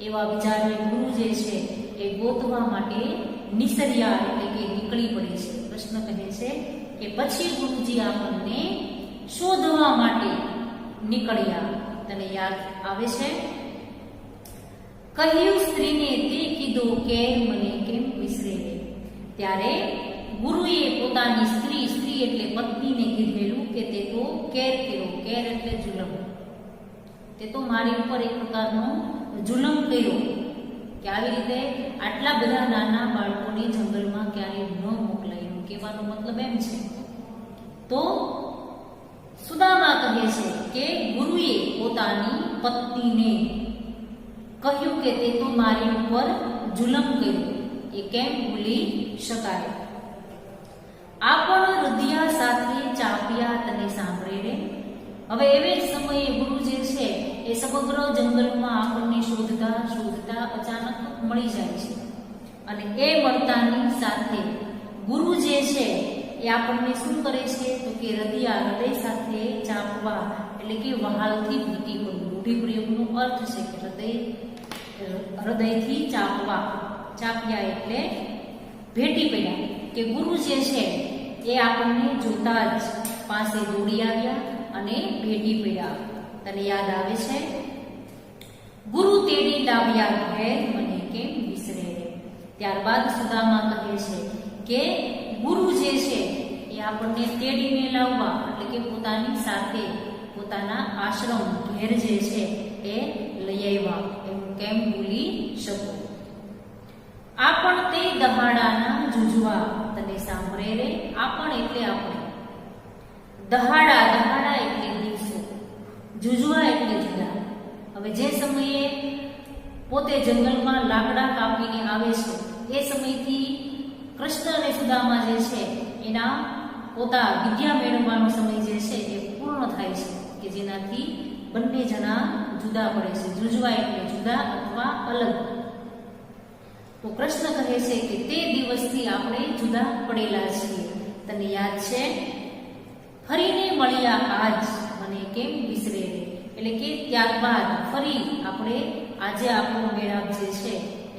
એવા વિચારે ગુરુ જે છે એ ગોતવા માટે નિસર્યા એટલે કે નીકળી પડી છે. કૃષ્ણ કહે છે કે પછી ગુરુજી આપણને શોધવા માટે નીકળ્યા. તને યાદ આવે છે? કહ્યું સ્ત્રીને તે કીધું કે મને કેમ વિસરે. ત્યારે ગુરુએ પોતાની સ્ત્રી એટલે પત્નીને કીધેલું કે તે તો કેર કર્યો. કેર એટલે જુલમ. તે તો મારી ઉપર એક પ્રકારનો જુલમ કર્યો કે આવી રીતે આટલા બધા નાના બાળકોને જંગલમાં ક્યારેય ન મોકલાયું. કહેવાનો મતલબ એમ છે. તો સુદામા કહે છે કે ગુરુએ પોતાની પત્નીને કહ્યું કે તે તો મારી ઉપર જુલમ કર્યું, એ કેમ ભૂલી શકાય. આપણ હૃદય સાથે ચાપ્યા, તને સાંભળે રે. હવે એવે જ સમયે ગુરુ જે છે એ સમગ્ર જંગલમાં આપણને શોધતા શોધતા અચાનક મળી જાય છે અને એ મળતાની સાથે ગુરુ જે છે એ આપણને શું કરે છે? તો કે હૃદય સાથે ચાપવા એટલે કે વહાલથી ભીટી પડવું. રૂઢિપ્રયોગનો અર્થ છે કે હૃદયથી ચાપવા. ચાપ્યા એટલે ભેટી પડ્યા. કે ગુરુ જે છે એ આપણને જોતા જ પાસે દોડી આવ્યા અને ભેટી પડ્યા. તને યાદ આવે છે? ગુરુ તેડી લાવ્યા ઘેર મને કેમ વિસરે. ત્યારબાદ સુદામા કહે છે કે ગુરુ જે છે એ આપણને તેડીને લાવવા એટલે કે પોતાની સાથે પોતાના આશ્રમ ઘેર જે છે એ લઈ આવ્યા, એમ કેમ ભૂલી શકો. આપણ તે દહાડાના જુજવા, તને સાંભળે રે. આપણ એટલે આપણે. દહાડા એટલે દિવસો, જુજવા એટલે જુદા. હવે જે સમયે પોતે જંગલમાં લાકડા કાપીને આવે છે એ સમયથી કૃષ્ણ અને સુદામા જે છે એના પોતા વિદ્યા મેળવવાનો સમય જે છે એ પૂર્ણ થાય છે કે જેનાથી બંને જણા જુદા પડે છે. જુજવા એટલે જુદા અથવા અલગ. તો કૃષ્ણ કહે છે કે તે દિવસથી આપણે જુદા પડેલા છીએ. તને યાદ છે? ફરીને મળ્યા આજ મને કેમ વિસરે. એટલે કે ત્યારબાદ ફરી આપણે આજે આપણો મેળાપ જે છે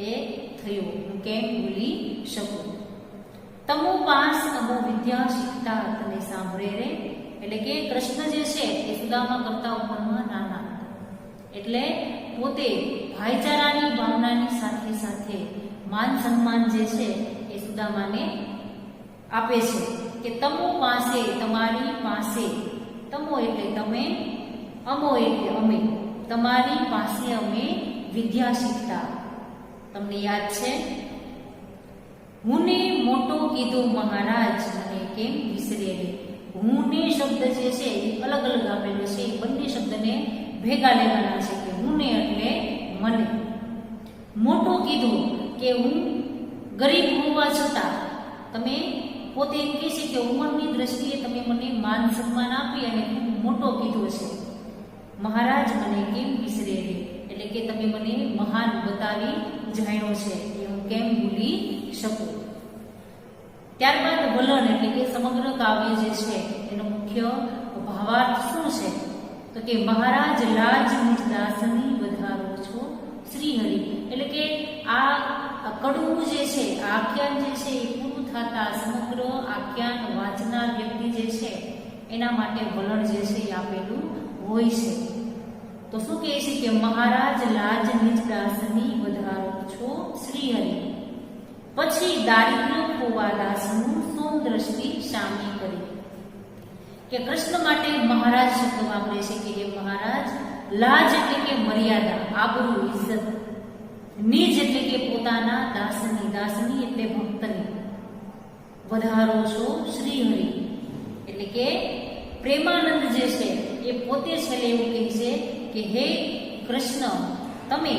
એ થયો, હું કેમ ભૂલી શકું. તમો પાસ અમો વિદ્યા શીખતા, તને સાંભળે રે. એટલે કે કૃષ્ણ જે છે એ સુદામા કરતા ઉંમરમાં નાના, એટલે પોતે ભાઈચારાની ભાવનાની સાથે સાથે માન સન્માન જે છે એ સુદામાને આપે છે કે તમો પાસે, તમારી પાસે. તમો એટલે તમે, અમો એટલે અમે. તમારી પાસે અમે વિદ્યા શીખતા. તમને યાદ છે? હુંને મોટો કીધું મહારાજ મને કેમ વિસરે. હુંને શબ્દ જે છે એ અલગ અલગ આપેલો છે. એ બંને શબ્દને ભેગા લેવાના છે કે હુંને એટલે મને. મોટો કીધું કે હું ગરીબ હોવા છતાં તમે પોતે એમ કહે છે કે ઉંમરની દ્રષ્ટિએ તમે મને માન સન્માન આપી અને મોટો કીધો છે. મહારાજ મને કેમ વિસરે રે, એટલે કે તમે મને મહાન બતાવી જાણ્યો છે એ હું કેમ ભૂલી શકું. ત્યારબાદ વલણ એટલે કે સમગ્ર કાવ્ય જે છે એનો મુખ્ય ભાવાર્થ શું છે? તો કે મહારાજ લાજ નિજ દાસની વધારો છો શ્રી હરિ, એટલે કે આ કડવું જે છે આખ્યાન જે છે એ પૂરું થતા સમગ્ર આખ્યાન વાંચનાર વ્યક્તિ જે છે એના માટે વલણ જે છે એ આપેલું હોય છે. તો શું કહે છે કે મહારાજ લાજ નિજ દાસની વધારો છો શ્રી હરિ, પછી દારિદ્ર્ય ખોવા દાસનું સોમ દ્રષ્ટિ શામી કરી, કે કૃષ્ણ માટે મહારાજ શબ્દ વાપરે છે કે એ મહારાજ લાજ એટલે કે મર્યાદા, આબરૂ, ઇજ્જત, નિજ એટલે કે પોતાના દાસની, દાસની એટલે ભક્તની, વધારો છો શ્રી હરિ એટલે કે પ્રેમાનંદ જે છે એ પોતે છેલ્લે એવું કહે છે કે હે કૃષ્ણ, તમે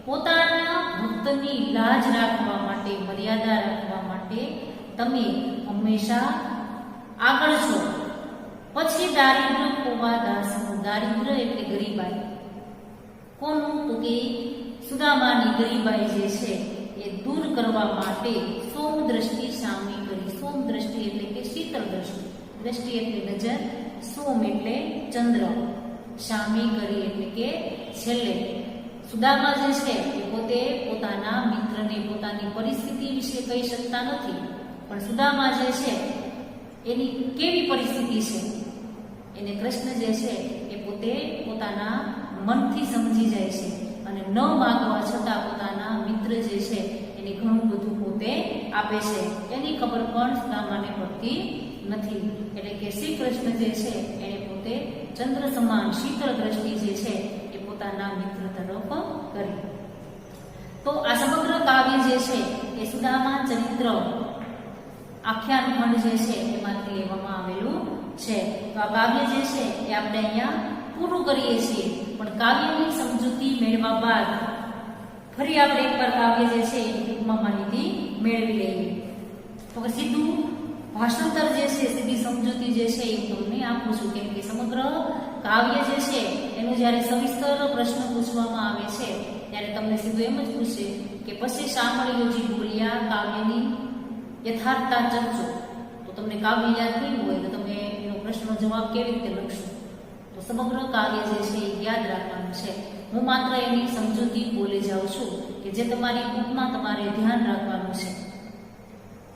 પોતાના ભક્તની લાજ રાખવા માટે, મર્યાદા રાખવા માટે તમે હંમેશા આગળ છો. પછી દારિદ્ર્ય ખોવા દાસનું, દારિદ્ર્ય એટલે ગરીબાઈ, કોનું? તો કે સુદામાની ગરીબાઈ જે છે એ દૂર કરવા માટે સોમ દ્રષ્ટિ શામી કરી. સોમ દ્રષ્ટિ એટલે કે શીતળ દ્રષ્ટિ, દ્રષ્ટિ એટલે નજર, સોમ એટલે ચંદ્ર, શામી કરી એટલે કે છેલ્લે સુદામા જે છે એ પોતે પોતાના મિત્રને પોતાની પરિસ્થિતિ વિશે કહી શકતા નથી, પણ સુદામા જે છે એની કેવી પરિસ્થિતિ છે એને કૃષ્ણ જે છે એ પોતે પોતાના મનથી સમજી જાય છે અને ન માંગવા છતાં પોતાના મિત્ર જે છે એને ઘણું બધું પોતે આપે છે. એની ખબર પણ સુદામાને પડતી નથી. એટલે કે શ્રી કૃષ્ણ જે છે એને પોતે ચંદ્ર સમાન શીતળ દ્રષ્ટિ જે છે એ પોતાના મિત્ર તરફ કરી. તો આ સમગ્ર કાવ્ય જે છે એ સુદામા ચરિત્ર આખ્યાન ખંડ જે છે એમાંથી લેવામાં આવેલું છે. તો આ કાવ્ય જે છે એ આપણે અહીંયા પૂરું કરીએ છીએ, પણ કાવ્યની સમજૂતી મેળવ્યા બાદ ફરી આપણે એકવાર કાવ્ય જે છે એ ટૂંકમાં માહિતી મેળવી લઈએ. તો સીધું ભાષાંતર જે છે, સીધી સમજૂતી જે છે એ હું તમને આપું છું, કેમ કે સમગ્ર કાવ્ય જે છે એનો જ્યારે સવિસ્તર પ્રશ્ન પૂછવામાં આવે છે ત્યારે તમને સીધું એમ જ પૂછે કે પછી શામળિયોજી બોલ્યા કાવ્યની યથાર્થતા ચર્ચો. તો તમને કાવ્ય યાદ નહીં હોય તો તમે એનો પ્રશ્નનો જવાબ કેવી રીતે લખશો? તો સમગ્ર કાવ્ય જે છે એ યાદ રાખવાનું છે. હું માત્ર એની સમજૂતી બોલી જાઉં છું કે જે તમારી બુકમાં તમારે ધ્યાન રાખવાનું છે.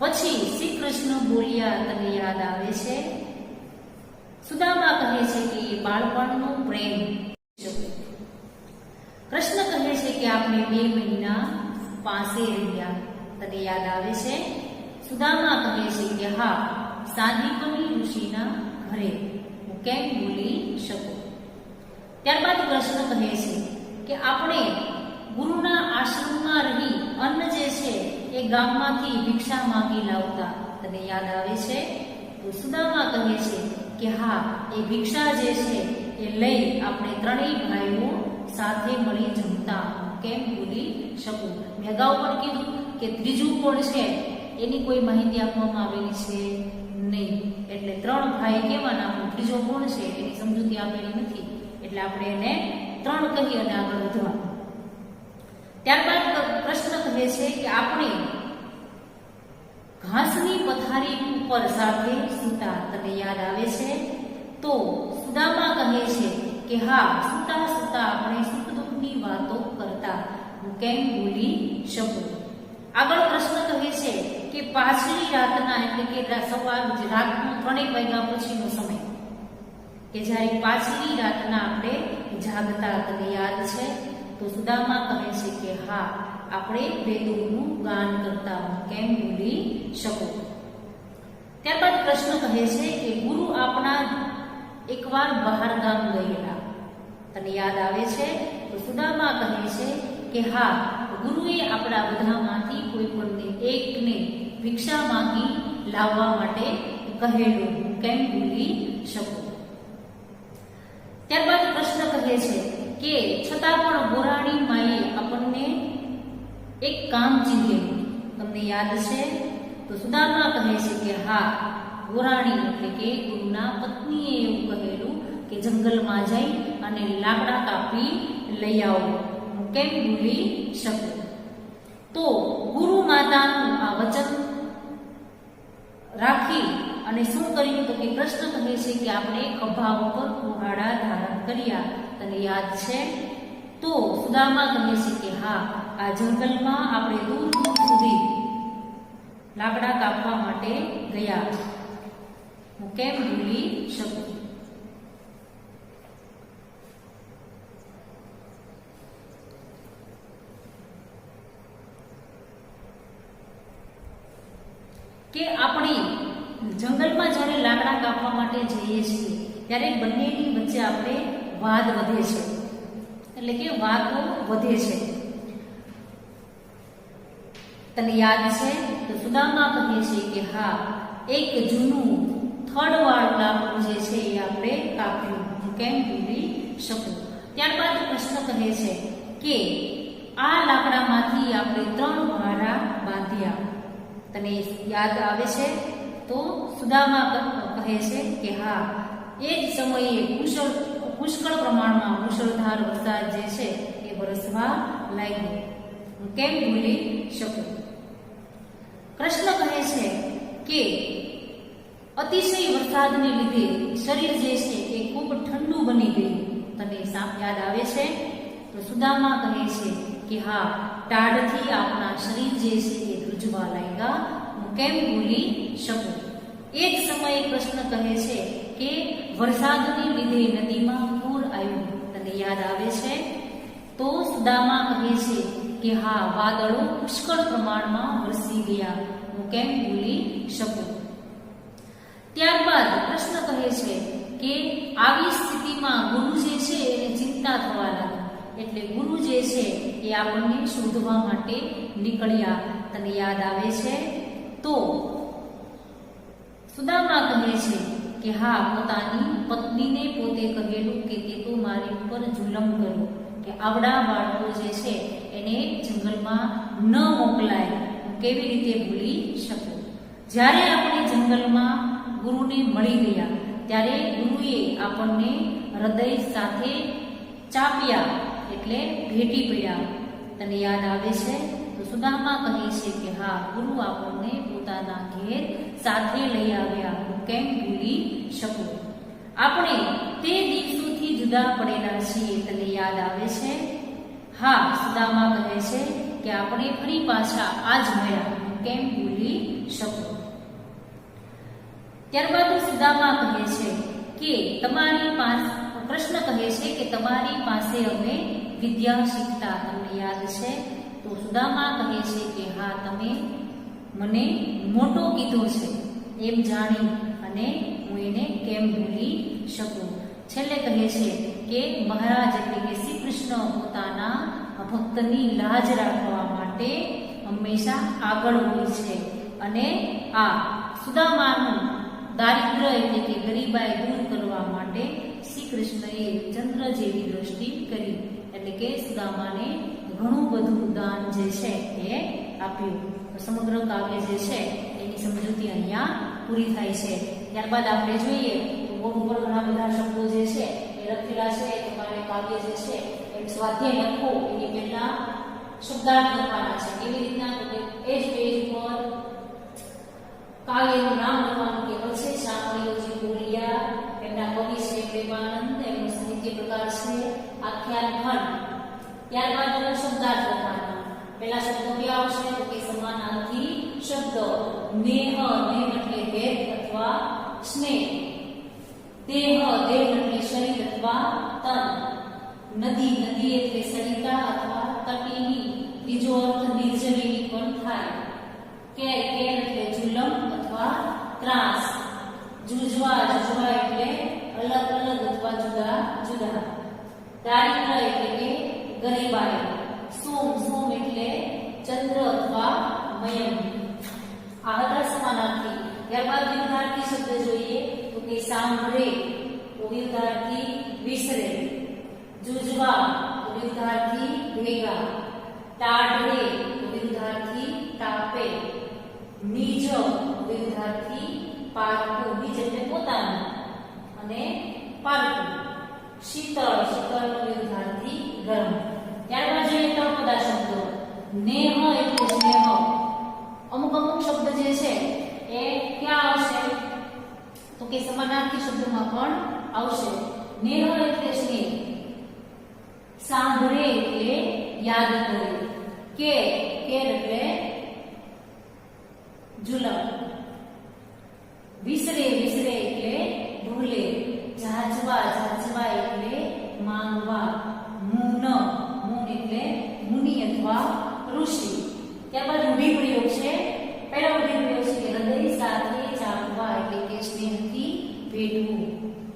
પછી શ્રી કૃષ્ણ બોલ્યા તને યાદ આવે છે, સુદામા કહે છે કે એ બાળપણનો પ્રેમ. કૃષ્ણ કહે છે કે આપણે 2 મહિના પાસે રહ્યા, તને યાદ આવે છે? સુદામા કહે છે કે હા, સાંદીપની ઋષિના ઘરે, હું કેમ ભૂલી શકું? ત્યારબાદ કૃષ્ણ કહે છે કે આપણે ગુરુના આશ્રમમાં રહી અન્ન જે છે એ ગામમાંથી ભિક્ષા માંગી લાવતા, તને યાદ આવે છે? તો સુદામા કહે છે કે હા, એ ભિક્ષા જે છે એ લઈ આપણે 3 ભાઈઓ સાથે મળી જમતા, કેમ ભૂલી શકું? મેં અગાઉ પણ કીધું કે ત્રીજું કોણ છે એની કોઈ માહિતી આપવામાં આવેલી છે નહીં, એટલે 3 ભાઈ કહેવાના, ત્રીજો કોણ છે એની સમજૂતી આપેલી નથી, એટલે આપણે એને 3 કહી અને આગળ વધવાનું. ત્યારબાદ કૃષ્ણ કહે છે કે આપણે ઘાસની પથારી ઉપર સાથે સૂતા, તને યાદ આવે છે? તો સુદામા કહે છે કે હા, સૂતા સૂતા આપણે સુખ દુઃખની વાતો કરતા, હું કેમ ભૂલી શકું? આગળ કૃષ્ણ કહે છે કે પાછલી રાતના એટલે કે સવાર રાતનો 3 વાગ્યા પછીનો સમય, કે જ્યારે પાછલી રાતના આપણે જાગતા, તને યાદ છે? તો સુદામા કહે છે કે હા, આપણે વેદોનું ગાન કરતા, હું કેમ ભૂલી શકું? ત્યારબાદ કૃષ્ણ કહે છે કે ગુરુ આપણા એકવાર બહાર ગામ ગયેલા, તને યાદ આવે છે? તો સુદામા કહે છે કે હા, ગુરુએ આપણા બધામાંથી કોઈ પણને એકને ભિક્ષા માંગી લાવવા માટે કહેલું, હું કેમ ભૂલી શકું? ત્યારબાદ કૃષ્ણ કહે છે કે છતાં પણ ગોરાણી માએ આપણને એક કામ ચીંધેલું, તમને યાદ છે? તો સુદામા કહે છે કે હા, ગોરાણી એટલે કે ગુરુના પત્નીએ એવું કહેલું કે જંગલમાં જઈ અને લાકડા કાપી લઈ આવો, હું કેમ ભૂલી શકું? તો ગુરુ માતાનું આ વચન રાખી અને શું કર્યું તો કે કૃષ્ણ કહે છે કે આપણે ખભા ઉપર કુહાડા ધારણ કર્યા, તને યાદ છે? તો સુદામા કહે છે કે હા, આ જંગલમાં આપણે દૂર દૂર સુધી લાકડા કાપવા માટે ગયા, હું કેમ ભૂલી શકું? કે આપણે જંગલમાં જ્યારે લાકડા કાપવા માટે જઈએ છીએ ત્યારે બંનેની વચ્ચે આપણે વાદ વધે છે, એટલે કે વાતો વધે છે. તને યાદ છે? તો સુદામા કહે છે કે હા, એક જૂનું થડવાળું લાકડું જે છે એ આપણે કાપ્યું, હું કેમ ભૂલી શકું? ત્યારબાદ કૃષ્ણ કહે છે કે આ લાકડામાંથી આપણે 3 ભારા બાંધ્યા, તને યાદ આવે છે? તો સુદામા કહે છે કે હા, એ જ સમયે પુષ્કળ પ્રમાણમાં મુશળધાર વરસાદ જે છે એ વરસવા લાગ્યો, હું કેમ ભૂલી શકું? કૃષ્ણ કહે છે કે અતિશય વરસાદને લીધે શરીર જે છે એ ખૂબ ઠંડુ બની ગયું, તને યાદ આવે છે? તો સુદામા કહે છે કે હા, ટાઢથી આપણા શરીર જે છે એ ધ્રુજવા લાગ્યા, હું કેમ ભૂલી શકું? એ જ સમયે કૃષ્ણ કહે છે કે વરસાદને લીધે નદીમાં પૂર આવ્યું, તને યાદ આવે છે? તો સુદામા કહે છે કે હા, વાદળો પુષ્કળ પ્રમાણમાં વરસી ગયા, હું કેમ ભૂલી શકું? ત્યારબાદ કૃષ્ણ કહે છે કે આવી સ્થિતિમાં ગુરુ જે છે એને ચિંતા થવા લાગી, એટલે ગુરુ જે છે એ આપણને શોધવા માટે નીકળ્યા, તને યાદ આવે છે? તો સુદામા કહે છે કે હા, પોતાની પત્નીને પોતે કહેલું કે તે તો મારી ઉપર જુલમ કર્યો, કે આવડા બાળકો જે છે એને જંગલમાં ન મોકલાય, હું કેવી રીતે ભૂલી શકું? જ્યારે આપણે જંગલમાં ગુરુને મળી ગયા ત્યારે ગુરુએ આપણને હૃદય સાથે ચાપ્યા, એટલે ભેટી પડ્યા, તને યાદ આવે છે? તો સુદામા કહે છે કે હા, ગુરુ આપણને પોતાના ઘેર સાથે લઈ આવ્યા, હું કેમ ભૂલી શકું? આપણે તે દિવસોથી જુદા પડેલા છીએ, તને યાદ આવે છે? હા, સુદામા કહે છે કે આપણે ફરી પાછા આજ મળ્યા, હું કેમ ભૂલી શકું? ત્યારબાદ સુદામા કહે છે કે તમારી પાસે, કૃષ્ણ કહે છે કે તમારી પાસે અમે વિદ્યા શીખતા, તમને યાદ છે? તો સુદામા કહે છે કે હા, તમે મને મોટો કીધો છે એમ જાણી અને હું એને કેમ ભૂલી શકું? છેલ્લે કહે છે કે મહારાજ એટલે કે શ્રી કૃષ્ણ પોતાના ભક્તની લાજ રાખવા માટે હંમેશા આગળ હોય છે, અને આ સુદામાનું દારિદ્ર્ય એટલે કે ગરીબાઈ દૂર કરવા માટે શ્રી કૃષ્ણએ ચંદ્ર જેવી દ્રષ્ટિ કરી, એટલે કે સુદામાને ઘણું બધું દાન જે છે એ આપ્યું. સમગ્ર કાવ્ય જે છે એની સમજૂતી અહીંયા પૂરી થાય છે. ત્યારબાદ આપણે જોઈએ તો બોર્ડ ઉપર ઘણા બધા શબ્દો જે છે એ લખેલા છે. તમારે કાવ્ય જે છે એ સ્વાધ્યાય લખો એની પહેલા શબ્દાર્થ લખવાના છે. કેવી રીતના? તો એ જ પેજ પર કાવ્યનું નામ લખવાનું કે પછી શામળીઓજી બોલિયા, એમના કવિ છે પ્રેમાનંદ, એમનો સાહિત્ય પ્રકાર છે આખ્યાન ખંડ. ત્યારબાદ શબ્દાર્થ લખવાના. પહેલા શબ્દો કયા આવશે? તો કે સમાનાર્થી શબ્દ. નેહ, નેહ એટલે દેહ અથવા સ્નેહ. દેહ, દેહ એટલે શરીર અથવા તન. નદી, નદી એટલે સરિતા અથવા તટીની. બીજો અર્થ નિર્જલીની પણ થાય. કેર, કેર એટલે જુલમ અથવા ત્રાસ. જુજવા, જુજવા એટલે અલગ અલગ અથવા જુદા જુદા. દારિદ્ર્ય એટલે કે ગરીબાઈ. સોમ, સોમ એટલે ચંદ્ર અથવા મયમ. આ હતા સમાનાર્થી. ત્યારબાદ વિરુદ્ધાર્થી શબ્દ જોઈએ તો કે સાંભળે તો વિરુદ્ધાર્થી વિસરે. જુજવા તો વિરુદ્ધાર્થી ભેગા. ટાઢે તો વિરુદ્ધાર્થી તાપે. નીજ વિરુદ્ધાર્થી પારકું. નીજ એટલે પોતાનું અને પારકું શીતળ, શીતળનો વિરુદ્ધાર્થી ગરમ. ત્યારબાદ જોઈએ તળપદા શબ્દો. નેહ એટલે સ્નેહ. અમુક શબ્દ જે છે એ ક્યાં આવશે તો કે સમાનાર્થી શબ્દમાં પણ આવશે. નેહ એટલે સ્નેહ, સાંભળે એટલે યાદ કરે, કેર એટલે જુલમ, વિસરે એટલે ભૂલે, જાજવા એટલે માંગવા, મૂન એટલે મુનિ અથવા ઋષિ. ત્યારબાદ રૂઢિપ્રયોગ છે. પહેલો રૂઢિપ્રયોગ છે કે હૃદય સાથે ચાપવા એટલે કે સ્નેહથી ભેટવું,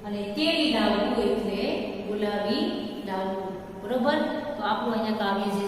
અને તેડી લાવવું એટલે બોલાવી લાવવું. બરોબર. તો આપણું અહીંયા કાવ્ય જે